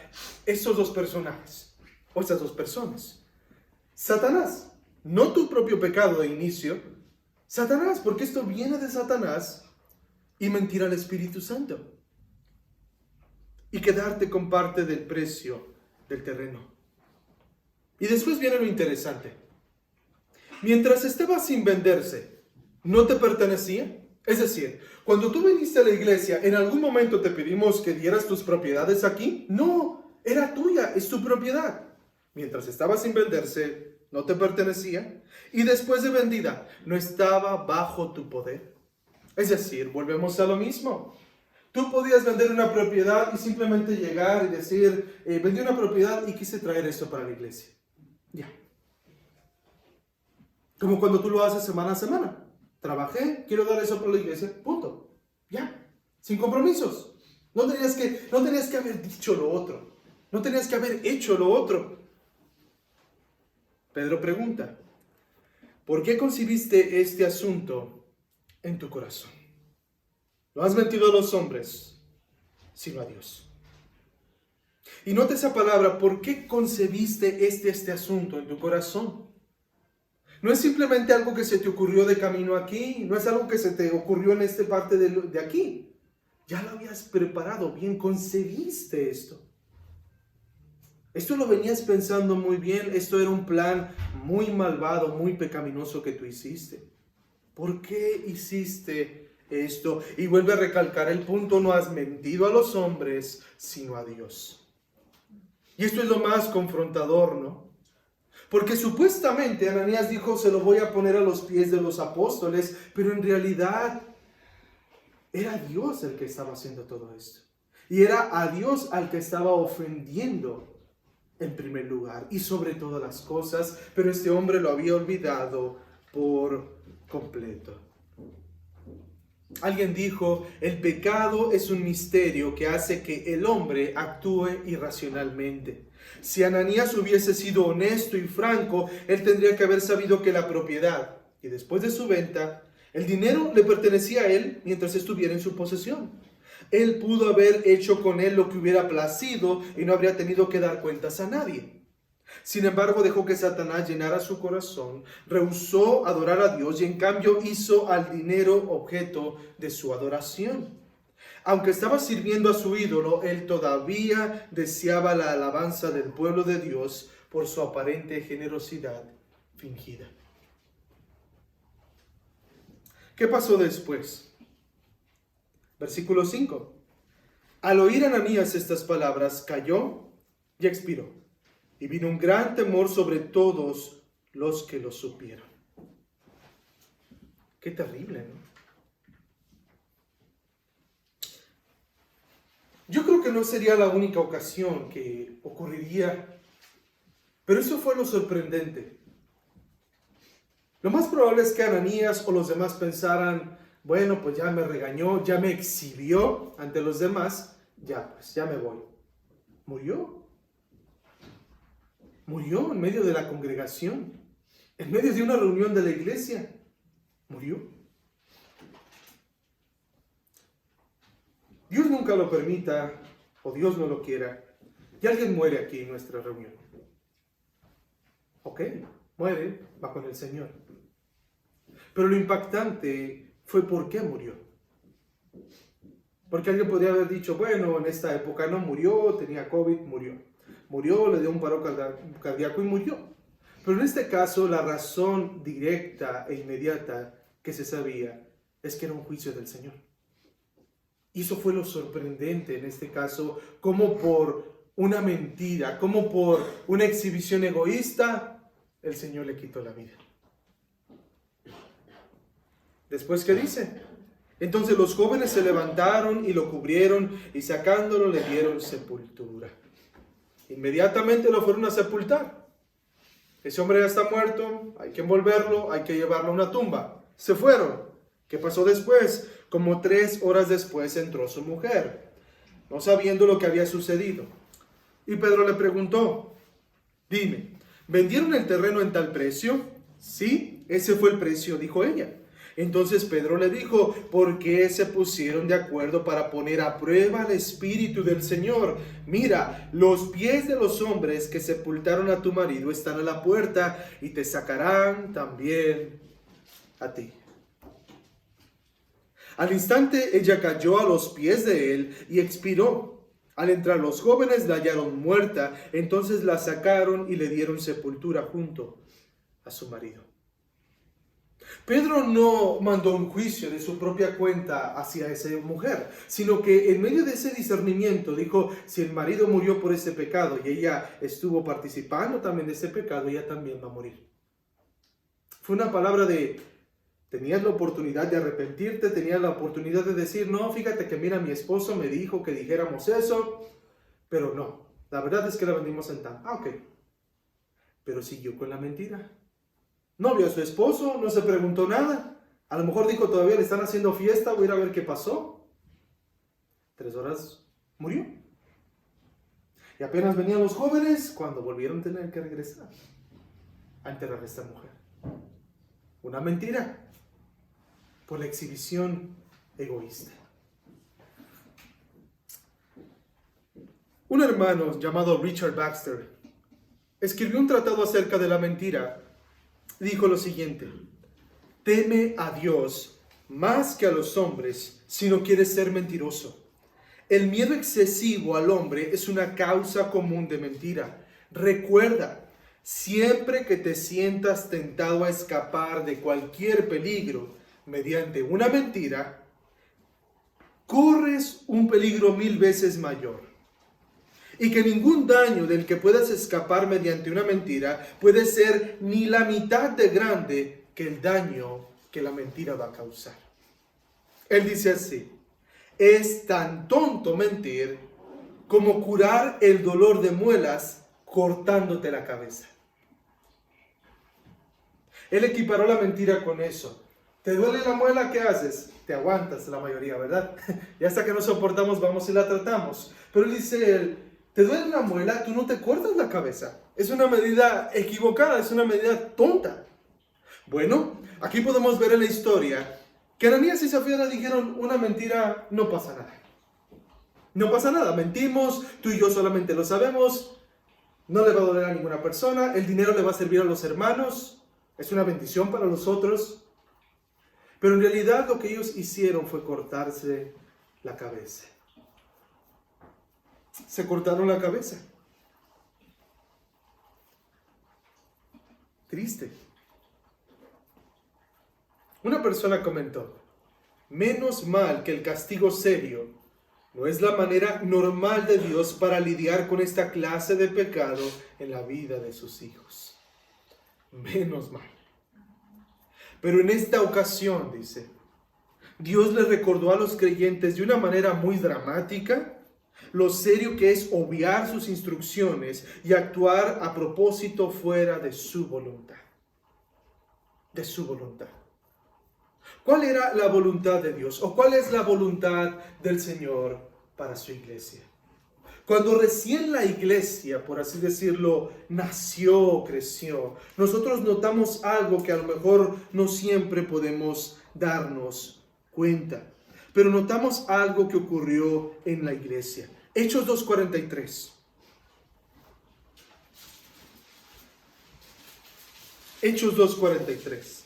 Speaker 1: estos dos personajes, o estas dos personas. Satanás, no tu propio pecado de inicio, Satanás, porque esto viene de Satanás, y mentir al Espíritu Santo, y quedarte con parte del precio del terreno. Y después viene lo interesante. Mientras estaba sin venderse, ¿no te pertenecía? Es decir, cuando tú viniste a la iglesia, ¿en algún momento te pedimos que dieras tus propiedades aquí? No, era tuya, es tu propiedad. Mientras estaba sin venderse, no te pertenecía. Y después de vendida, no estaba bajo tu poder. Es decir, volvemos a lo mismo. Tú podías vender una propiedad y simplemente llegar y decir, vendí una propiedad y quise traer esto para la iglesia. Ya. Como cuando tú lo haces semana a semana. Trabajé, quiero dar eso para la iglesia, punto. Ya. Sin compromisos. No tenías que haber dicho lo otro. No tenías que haber hecho lo otro. Pedro pregunta, ¿por qué concibiste este asunto en tu corazón? No has mentido a los hombres, sino a Dios. Y nota esa palabra, ¿por qué concebiste este asunto en tu corazón? No es simplemente algo que se te ocurrió de camino aquí, no es algo que se te ocurrió en esta parte de aquí. Ya lo habías preparado bien, concebiste esto. Esto lo venías pensando muy bien, esto era un plan muy malvado, muy pecaminoso que tú hiciste. ¿Por qué hiciste esto? Y vuelve a recalcar el punto, no has mentido a los hombres, sino a Dios. Y esto es lo más confrontador, ¿no? Porque supuestamente Ananías dijo, se lo voy a poner a los pies de los apóstoles, pero en realidad era Dios el que estaba haciendo todo esto. Y era a Dios al que estaba ofendiendo en primer lugar y sobre todas las cosas, pero este hombre lo había olvidado por completo. Alguien dijo, el pecado es un misterio que hace que el hombre actúe irracionalmente. Si Ananías hubiese sido honesto y franco, él tendría que haber sabido que la propiedad, y después de su venta, el dinero le pertenecía a él mientras estuviera en su posesión. Él pudo haber hecho con él lo que hubiera placido y no habría tenido que dar cuentas a nadie. Sin embargo, dejó que Satanás llenara su corazón, rehusó adorar a Dios y en cambio hizo al dinero objeto de su adoración. Aunque estaba sirviendo a su ídolo, él todavía deseaba la alabanza del pueblo de Dios por su aparente generosidad fingida. ¿Qué pasó después? Versículo 5. Al oír Ananías estas palabras, cayó y expiró. Y vino un gran temor sobre todos los que lo supieron. Qué terrible, ¿no? Yo creo que no sería la única ocasión que ocurriría, pero eso fue lo sorprendente. Lo más probable es que Ananías o los demás pensaran, bueno, pues ya me regañó, ya me exhibió ante los demás, ya me voy. Murió. Murió en medio de la congregación, en medio de una reunión de la iglesia. Murió. Dios nunca lo permita, o Dios no lo quiera, y alguien muere aquí en nuestra reunión. Ok, muere, va con el Señor. Pero lo impactante fue por qué murió. Porque alguien podría haber dicho, bueno, en esta época no murió, tenía COVID, murió. Murió, le dio un paro cardíaco y murió. Pero en este caso, la razón directa e inmediata que se sabía es que era un juicio del Señor. Y eso fue lo sorprendente en este caso, como por una mentira, como por una exhibición egoísta, el Señor le quitó la vida. Después, ¿qué dice? Entonces los jóvenes se levantaron y lo cubrieron y sacándolo le dieron sepultura. Inmediatamente lo fueron a sepultar. Ese hombre ya está muerto, hay que envolverlo, hay que llevarlo a una tumba. Se fueron. ¿Qué pasó después? Como 3 horas después entró su mujer, no sabiendo lo que había sucedido. Y Pedro le preguntó, dime, ¿vendieron el terreno en tal precio? Sí, ese fue el precio, dijo ella. Entonces Pedro le dijo, ¿por qué se pusieron de acuerdo para poner a prueba el Espíritu del Señor? Mira, los pies de los hombres que sepultaron a tu marido están a la puerta y te sacarán también a ti. Al instante ella cayó a los pies de él y expiró. Al entrar los jóvenes la hallaron muerta, entonces la sacaron y le dieron sepultura junto a su marido. Pedro no mandó un juicio de su propia cuenta hacia esa mujer, sino que en medio de ese discernimiento dijo, si el marido murió por ese pecado y ella estuvo participando también de ese pecado, ella también va a morir. Fue una palabra de, tenías la oportunidad de arrepentirte, tenías la oportunidad de decir, no, fíjate que mira, mi esposo me dijo que dijéramos eso, pero no, la verdad es que la vendimos en tan, ok, pero siguió con la mentira. No vio a su esposo, no se preguntó nada. A lo mejor dijo, todavía le están haciendo fiesta, voy a ir a ver qué pasó. 3 horas murió. Y apenas venían los jóvenes cuando volvieron a tener que regresar a enterrar a esta mujer. Una mentira por la exhibición egoísta. Un hermano llamado Richard Baxter escribió un tratado acerca de la mentira. Dijo lo siguiente, teme a Dios más que a los hombres si no quieres ser mentiroso. El miedo excesivo al hombre es una causa común de mentira. Recuerda, siempre que te sientas tentado a escapar de cualquier peligro mediante una mentira, corres un peligro 1000 veces mayor. Y que ningún daño del que puedas escapar mediante una mentira puede ser ni la mitad de grande que el daño que la mentira va a causar. Él dice así, es tan tonto mentir como curar el dolor de muelas cortándote la cabeza. Él equiparó la mentira con eso. ¿Te duele la muela? ¿Qué haces? Te aguantas la mayoría, ¿verdad? Y hasta que no soportamos vamos y la tratamos. Pero él dice, ¿te duele la muela? Tú no te cortas la cabeza. Es una medida equivocada, es una medida tonta. Bueno, aquí podemos ver en la historia que Ananías y Zafira dijeron una mentira, no pasa nada. No pasa nada, mentimos, tú y yo solamente lo sabemos, no le va a doler a ninguna persona, el dinero le va a servir a los hermanos, es una bendición para los otros. Pero en realidad lo que ellos hicieron fue cortarse la cabeza. Se cortaron la cabeza. Triste. Una persona comentó, menos mal que el castigo serio No es la manera normal de Dios para lidiar con esta clase de pecado en la vida de sus hijos. Menos mal. Pero en esta ocasión, dice, Dios le recordó a los creyentes de una manera muy dramática lo serio que es obviar sus instrucciones y actuar a propósito fuera de su voluntad. De su voluntad. ¿Cuál era la voluntad de Dios? ¿O cuál es la voluntad del Señor para su iglesia? Cuando recién la iglesia, por así decirlo, nació, creció, nosotros notamos algo que a lo mejor no siempre podemos darnos cuenta. Pero notamos algo que ocurrió en la iglesia. Hechos 2:43. Hechos 2:43.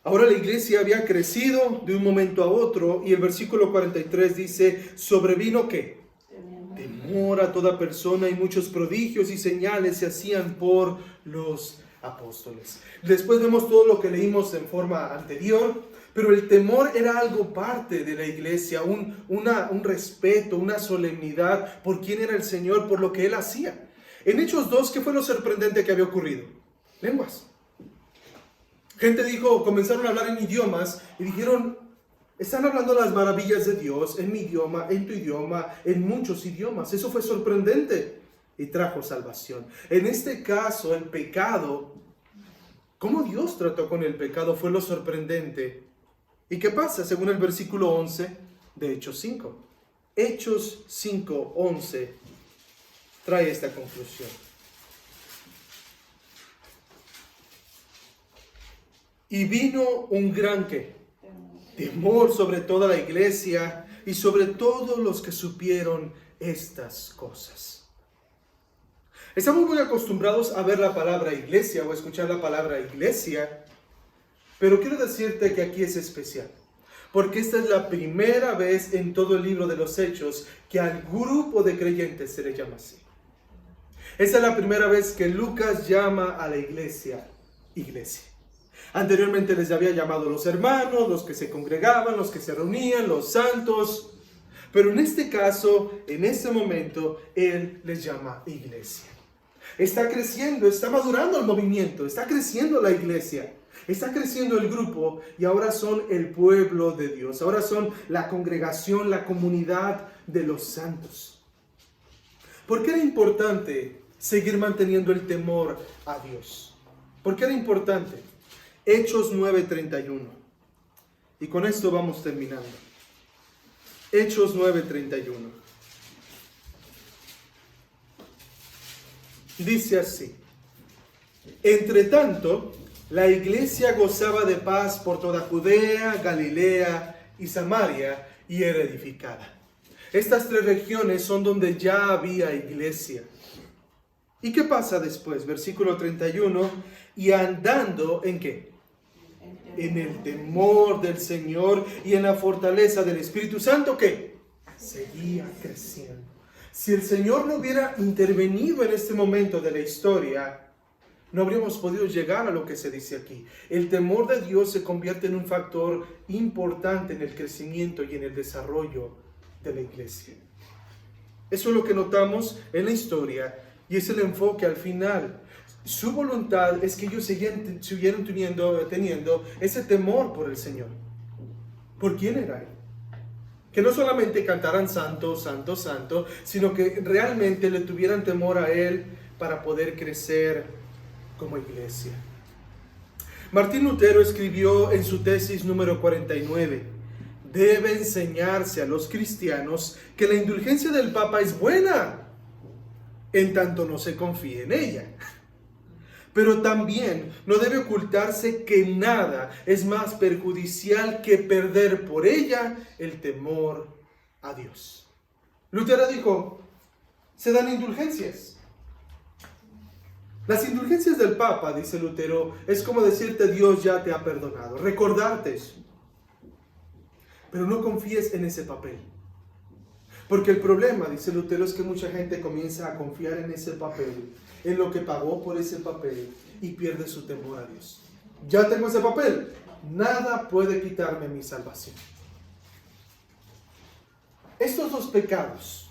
Speaker 1: Ahora la iglesia había crecido de un momento a otro y el versículo 43 dice, sobrevino ¿qué? Temor a toda persona y muchos prodigios y señales se hacían por los apóstoles. Después vemos todo lo que leímos en forma anterior, pero el temor era algo parte de la iglesia, un respeto, una solemnidad por quién era el Señor, por lo que Él hacía. En Hechos 2, ¿qué fue lo sorprendente que había ocurrido? Lenguas. Gente comenzaron a hablar en idiomas y dijeron, están hablando las maravillas de Dios en mi idioma, en tu idioma, en muchos idiomas. Eso fue sorprendente y trajo salvación. En este caso, el pecado, cómo Dios trató con el pecado fue lo sorprendente. ¿Y qué pasa? Según el versículo 11 de Hechos 5. Hechos 5:11 trae esta conclusión. Y vino un gran ¿qué? Temor sobre toda la iglesia y sobre todos los que supieron estas cosas. Estamos muy acostumbrados a ver la palabra iglesia o a escuchar la palabra iglesia, pero quiero decirte que aquí es especial, porque esta es la primera vez en todo el libro de los Hechos que al grupo de creyentes se le llama así. Esta es la primera vez que Lucas llama a la iglesia, iglesia. Anteriormente les había llamado los hermanos, los que se congregaban, los que se reunían, los santos. Pero en este caso, en este momento, Él les llama iglesia. Está creciendo, está madurando el movimiento, está creciendo la iglesia, está creciendo el grupo y ahora son el pueblo de Dios. Ahora son la congregación, la comunidad de los santos. ¿Por qué era importante seguir manteniendo el temor a Dios? ¿Por qué era importante? Hechos 9:31. Y con esto vamos terminando. Hechos 9:31. Dice así: entre tanto, la iglesia gozaba de paz por toda Judea, Galilea y Samaria y era edificada. Estas tres regiones son donde ya había iglesia. ¿Y qué pasa después? Versículo 31. Y andando ¿en qué? En el temor del Señor y en la fortaleza del Espíritu Santo, ¿qué? Seguía creciendo. Si el Señor no hubiera intervenido en este momento de la historia, no habríamos podido llegar a lo que se dice aquí. El temor de Dios se convierte en un factor importante en el crecimiento y en el desarrollo de la iglesia. Eso es lo que notamos en la historia y es el enfoque al final. Su voluntad es que ellos siguieran teniendo ese temor por el Señor. ¿Por quién era Él? Que no solamente cantaran santo, santo, santo, sino que realmente le tuvieran temor a Él para poder crecer como iglesia. Martín Lutero escribió en su tesis número 49: debe enseñarse a los cristianos que la indulgencia del Papa es buena, en tanto no se confíe en ella. Pero también no debe ocultarse que nada es más perjudicial que perder por ella el temor a Dios. Lutero dijo, se dan indulgencias. Las indulgencias del Papa, dice Lutero, es como decirte Dios ya te ha perdonado, recordarte eso. Pero no confíes en ese papel. Porque el problema, dice Lutero, es que mucha gente comienza a confiar en ese papel, en lo que pagó por ese papel y pierde su temor a Dios. Ya tengo ese papel, nada puede quitarme mi salvación. Estos dos pecados,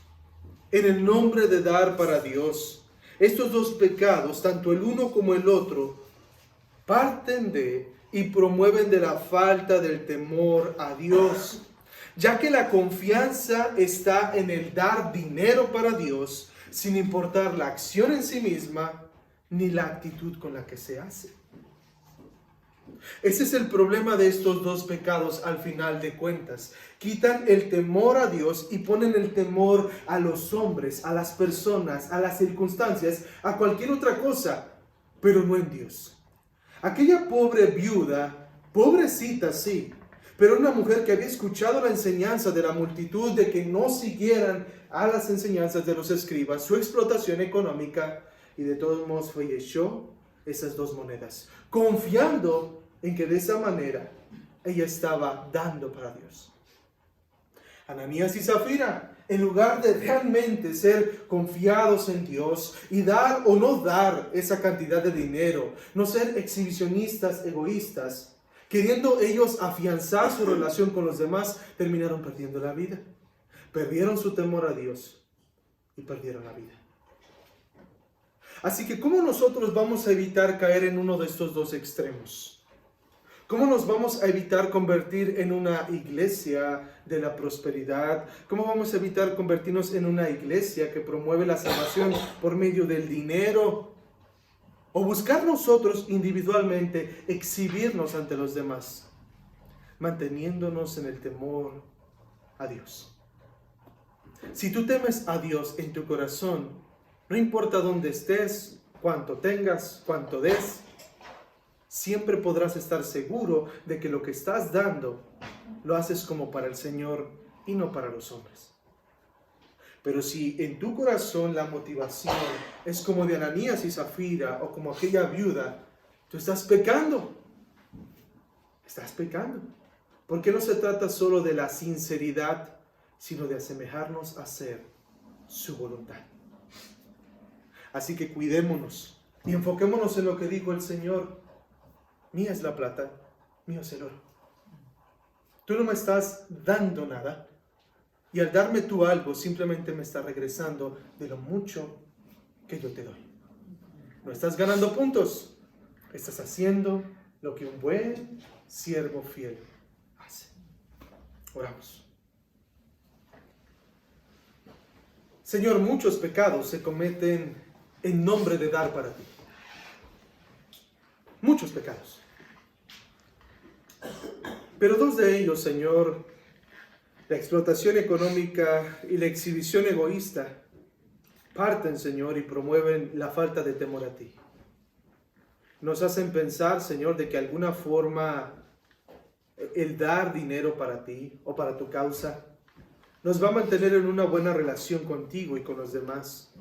Speaker 1: en el nombre de dar para Dios, estos dos pecados, tanto el uno como el otro, parten de y promueven de la falta del temor a Dios, ya que la confianza está en el dar dinero para Dios, sin importar la acción en sí misma, ni la actitud con la que se hace. Ese es el problema de estos dos pecados al final de cuentas. Quitan el temor a Dios y ponen el temor a los hombres, a las personas, a las circunstancias, a cualquier otra cosa, pero no en Dios. Aquella pobre viuda, pobrecita sí, pero una mujer que había escuchado la enseñanza de la multitud de que no siguieran a las enseñanzas de los escribas, su explotación económica, y de todos modos fue y echó esas dos monedas, confiando en que de esa manera ella estaba dando para Dios. Ananías y Zafira, en lugar de realmente ser confiados en Dios y dar o no dar esa cantidad de dinero, no ser exhibicionistas, egoístas, queriendo ellos afianzar su relación con los demás, terminaron perdiendo la vida. Perdieron su temor a Dios y perdieron la vida. Así que, ¿cómo nosotros vamos a evitar caer en uno de estos dos extremos? ¿Cómo nos vamos a evitar convertir en una iglesia de la prosperidad? ¿Cómo vamos a evitar convertirnos en una iglesia que promueve la salvación por medio del dinero? O buscar nosotros individualmente exhibirnos ante los demás, manteniéndonos en el temor a Dios. Si tú temes a Dios en tu corazón, no importa dónde estés, cuánto tengas, cuánto des, siempre podrás estar seguro de que lo que estás dando lo haces como para el Señor y no para los hombres. Pero si en tu corazón la motivación es como de Ananías y Zafira o como aquella viuda, tú estás pecando. Estás pecando. Porque no se trata solo de la sinceridad, sino de asemejarnos a hacer su voluntad. Así que cuidémonos y enfoquémonos en lo que dijo el Señor. Mía es la plata, mío es el oro. Tú no me estás dando nada. Y al darme tú algo, simplemente me estás regresando de lo mucho que yo te doy. No estás ganando puntos. Estás haciendo lo que un buen siervo fiel hace. Oramos. Señor, muchos pecados se cometen en nombre de dar para ti. Muchos pecados. Pero dos de ellos, Señor, la explotación económica y la exhibición egoísta, parten, Señor, y promueven la falta de temor a ti. Nos hacen pensar, Señor, de que de alguna forma el dar dinero para ti o para tu causa nos va a mantener en una buena relación contigo y con los demás.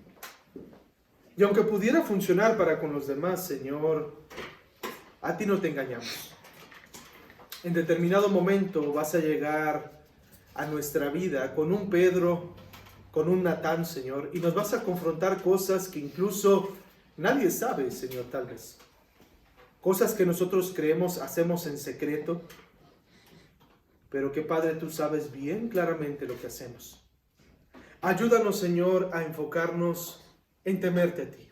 Speaker 1: Y aunque pudiera funcionar para con los demás, Señor, a ti no te engañamos. En determinado momento vas a llegar a nuestra vida con un Pedro, con un Natán, Señor, y nos vas a confrontar cosas que incluso nadie sabe, Señor, tal vez. Cosas que nosotros creemos hacemos en secreto, pero que, Padre, tú sabes bien claramente lo que hacemos. Ayúdanos, Señor, a enfocarnos en temerte a ti.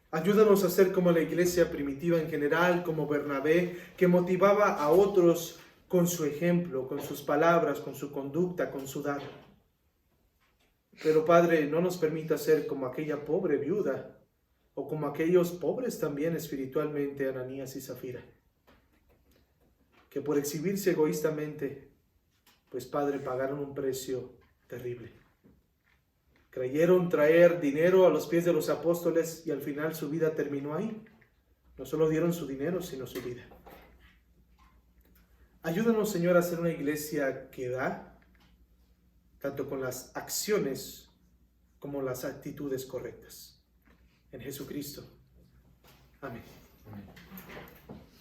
Speaker 1: Ayúdanos a ser como la iglesia primitiva en general, como Bernabé, que motivaba a otros con su ejemplo, con sus palabras, con su conducta, con su dar. Pero, Padre, no nos permita ser como aquella pobre viuda, o como aquellos pobres también espiritualmente, Ananías y Zafira, que por exhibirse egoístamente, pues, Padre, pagaron un precio terrible. Creyeron traer dinero a los pies de los apóstoles y al final su vida terminó ahí. No solo dieron su dinero, sino su vida. Ayúdanos, Señor, a ser una iglesia que da, tanto con las acciones como las actitudes correctas. En Jesucristo. Amén. Amén.